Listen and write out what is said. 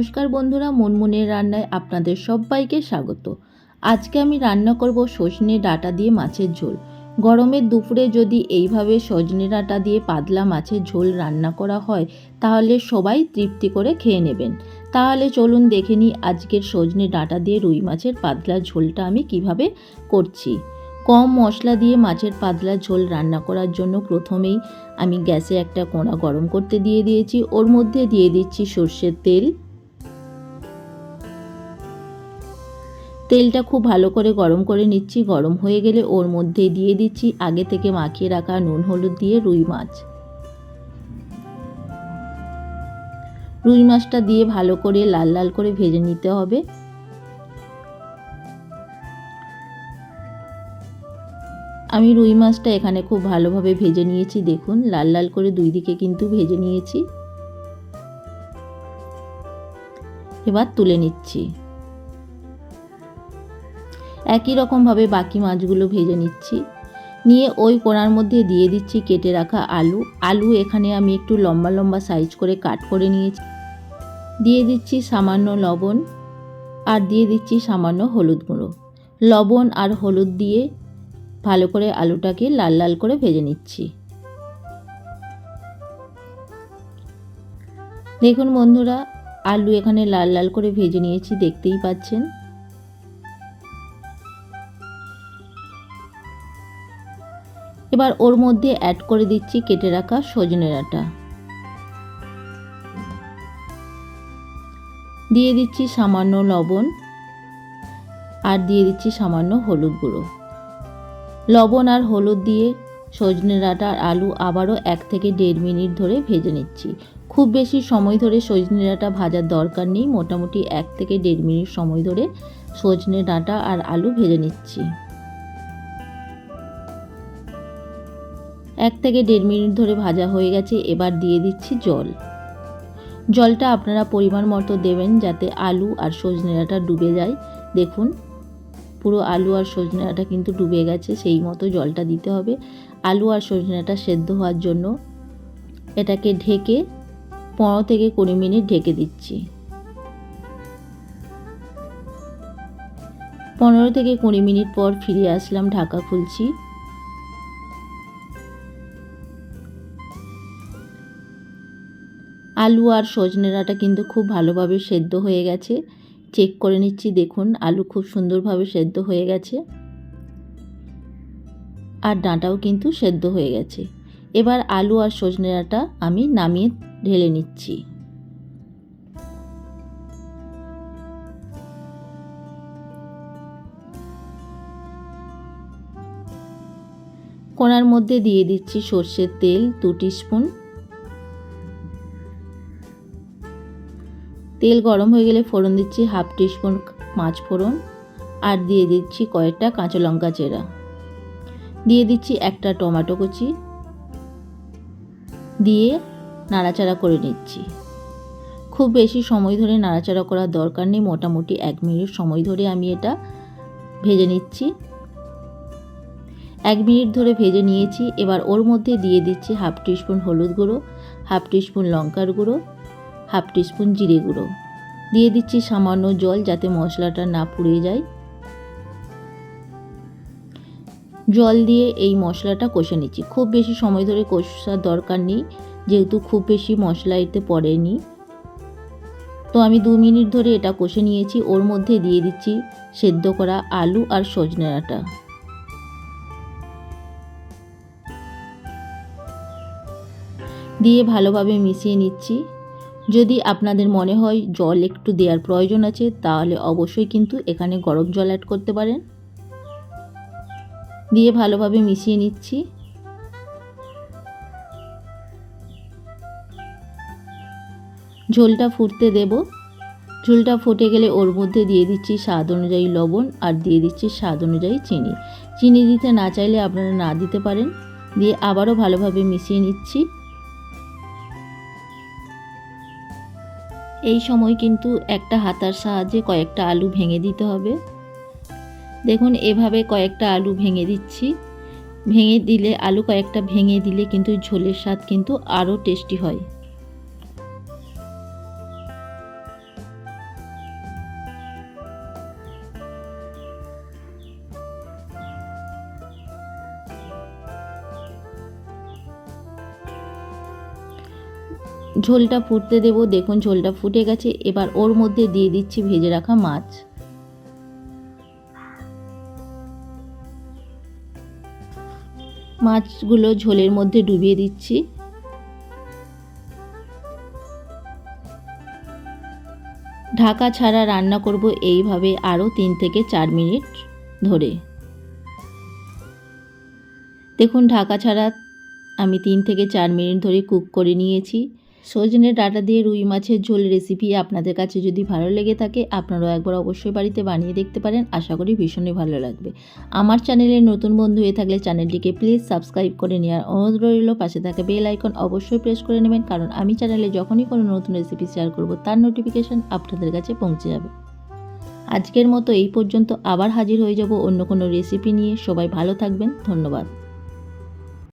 নমস্কার বন্ধুরা, মুনমুনের রান্নায় আপনাদের সবাইকে স্বাগত। আজকে আমি রান্না করব সজনে ডাঁটা দিয়ে মাছের ঝোল। গরমের দুপুরে যদি এইভাবে সজনে ডাঁটা দিয়ে পাতলা মাছের ঝোল রান্না করা হয় তাহলে সবাই তৃপ্তি করে খেয়ে নেবেন। তাহলে চলুন দেখে নিই আজকের সজনে ডাঁটা দিয়ে রুই মাছের পাতলা ঝোলটা আমি কিভাবে করছি। কম মশলা দিয়ে মাছের পাতলা ঝোল রান্না করার জন্য প্রথমেই আমি গ্যাসে একটা কড়া গরম করতে দিয়ে দিয়েছি। ওর মধ্যে দিয়ে দিচ্ছি সর্ষের তেল। তেলটা খুব ভালো করে গরম করে নিচ্ছি। গরম হয়ে গেলে ওর মধ্যে দিয়ে দিচ্ছি আগে থেকে মাখিয়ে রাখা নুন হলুদ দিয়ে রুই মাছ। রুই মাছটা দিয়ে ভালো করে লাল লাল করে ভেজে নিতে হবে। আমি রুই মাছটা এখানে খুব ভালোভাবে ভেজে নিয়েছি। দেখুন লাল লাল করে দুই দিকে কিন্তু ভেজে নিয়েছি। এবার তুলে নিচ্ছি। একই রকমভাবে বাকি মাছগুলো ভেজে নিচ্ছি। নিয়ে ওই কড়ার মধ্যে দিয়ে দিচ্ছি কেটে রাখা আলু এখানে আমি একটু লম্বা লম্বা সাইজ করে কাট করে নিয়েছি। দিয়ে দিচ্ছি সামান্য লবণ আর দিয়ে দিচ্ছি সামান্য হলুদ গুঁড়ো। লবণ আর হলুদ দিয়ে ভালো করে আলুটাকে লাল লাল করে ভেজে নিচ্ছি। দেখুন বন্ধুরা, আলু এখানে লাল লাল করে ভেজে নিয়েছি, দেখতেই পাচ্ছেন। এবার ওর মধ্যে অ্যাড করে দিচ্ছি কেটে রাখা সজনে ডাঁটা। দিয়ে দিচ্ছি সামান্য লবণ আর দিয়ে দিচ্ছি সামান্য হলুদ গুঁড়ো। লবণ আর হলুদ দিয়ে সজনে ডাঁটা আর আলু আবারও 1 থেকে 1.5 মিনিট ধরে ভেজে নিচ্ছি। খুব বেশি সময় ধরে সজনে ডাঁটা ভাজার দরকার নেই, মোটামুটি 1 থেকে 1.5 মিনিট সময় ধরে সজনে ডাঁটা আর আলু ভেজে নিচ্ছি। 1 থেকে 1.5 মিনিট ধরে ভাজা হয়ে গেছে। এবার দিয়ে দিচ্ছি জল। জলটা আপনারা পরিমাণ মতো দেবেন যাতে আলু আর সজনে ডাঁটা ডুবে যায়। দেখুন পুরো আলু আর সজনে ডাঁটা কিন্তু ডুবে গেছে, সেই মতো জলটা দিতে হবে। আলু আর সজনে ডাঁটা সেদ্ধ হওয়ার জন্য এটাকে ঢেকে 15 থেকে 20 মিনিট ঢেকে দিচ্ছি। 15 থেকে 20 মিনিট পর ফিরে আসলাম, ঢাকা খুলছি। আলু আর সজনে ডাঁটা কিন্তু খুব ভালোভাবে সেদ্ধ হয়ে গেছে। চেক করে নিচ্ছি, দেখুন আলু খুব সুন্দরভাবে সেদ্ধ হয়ে গেছে আর ডাঁটাও কিন্তু সেদ্ধ হয়ে গেছে। এবার আলু আর সজনে ডাঁটা আমি নামিয়ে ঢেলে নিচ্ছি। কড়ার মধ্যে দিয়ে দিচ্ছি সর্ষের তেল 2 টিস্পুন। তেল গরম হয়ে গেলে ফোড়ন দিচ্ছি 1/2 টিস্পুন পাঁচ ফোড়ন আর দিয়ে দিচ্ছি কয়েকটা কাঁচা লঙ্কা চেরা। দিয়ে দিচ্ছি একটা টমেটো কুচি দিয়ে নাড়াচাড়া করে নিচ্ছি। খুব বেশি সময় ধরে নাড়াচাড়া করার দরকার নেই, মোটামুটি 1 মিনিট সময় ধরে আমি এটা ভেজে নিচ্ছি। 1 মিনিট ধরে ভেজে নিয়েছি। এবার ওর মধ্যে দিয়ে দিচ্ছি 1/2 টিস্পুন হলুদ গুঁড়ো, 1/2 টিস্পুন লঙ্কার গুঁড়ো, 1/2 টিস্পুন জিরে গুঁড়ো। দিয়ে দিচ্ছি সামান্য জল যাতে মশলাটা না পুড়ে যায়। জল দিয়ে এই মশলাটা কষে নিচ্ছি। খুব বেশি সময় ধরে কষার দরকার নেই, যেহেতু খুব বেশি মশলা এতে পড়েনি। তো আমি 2 মিনিট ধরে এটা কষে নিয়েছি। ওর মধ্যে দিয়ে দিচ্ছি সেদ্ধ করা আলু আর সজনে ডাঁটা। দিয়ে ভালোভাবে মিশিয়ে নিচ্ছি। যদি আপনাদের মনে হয় জল একটু দেওয়ার প্রয়োজন আছে তাহলে অবশ্যই কিন্তু এখানে গরম জল অ্যাড করতে পারেন। দিয়ে ভালোভাবে মিশিয়ে নিচ্ছি। ঝোলটা ফুটতে দেব। ঝোলটা ফুটে গেলে ওর মধ্যে দিয়ে দিচ্ছি স্বাদ অনুযায়ী লবণ আর দিয়ে দিচ্ছি স্বাদ অনুযায়ী চিনি। চিনি দিতে না চাইলে আপনারা না দিতে পারেন। দিয়ে আবারও ভালোভাবে মিশিয়ে নিচ্ছি। এই সময় কিন্তু একটা হাতার সাহায্যে কয়েকটা আলু ভেঙে দিতে হবে। দেখুন এভাবে কয়েকটা আলু ভেঙে দিচ্ছি। আলু কয়েকটা ভেঙে দিলে কিন্তু ঝোলের স্বাদ কিন্তু আরও টেস্টি হয়। ঝোলটা ফুটতে দেব। দেখুন ঝোলটা ফুটে গেছে। এবার ওর মধ্যে দিয়ে দিচ্ছি ভেজে রাখা মাছ। মাছগুলো ঝোলের মধ্যে ডুবিয়ে দিচ্ছি। ঢাকা ছাড়া রান্না করব এইভাবে আরও 3 থেকে 4 মিনিট ধরে। দেখুন ঢাকা ছাড়া আমি 3 থেকে 4 মিনিট ধরে কুক করে নিয়েছি। সজনে ডাঁটা দিয়ে রুই মাছের ঝোল রেসিপি আপনাদের কাছে যদি ভালো লেগে থাকে আপনারাও একবার অবশ্যই বাড়িতে বানিয়ে দেখতে পারেন। আশা করি ভীষণই ভালো লাগবে। আমার চ্যানেলে নতুন বন্ধু হয়ে থাকলে চ্যানেলটিকে প্লিজ সাবস্ক্রাইব করে নেওয়ার অনুরোধ রইল। পাশে থাকা বেল আইকন অবশ্যই প্রেস করে নেবেন, কারণ আমি চ্যানেলে যখনই কোনো নতুন রেসিপি শেয়ার করব তার নোটিফিকেশান আপনাদের কাছে পৌঁছে যাবে। আজকের মতো এই পর্যন্ত, আবার হাজির হয়ে যাব অন্য কোনো রেসিপি নিয়ে। সবাই ভালো থাকবেন। ধন্যবাদ।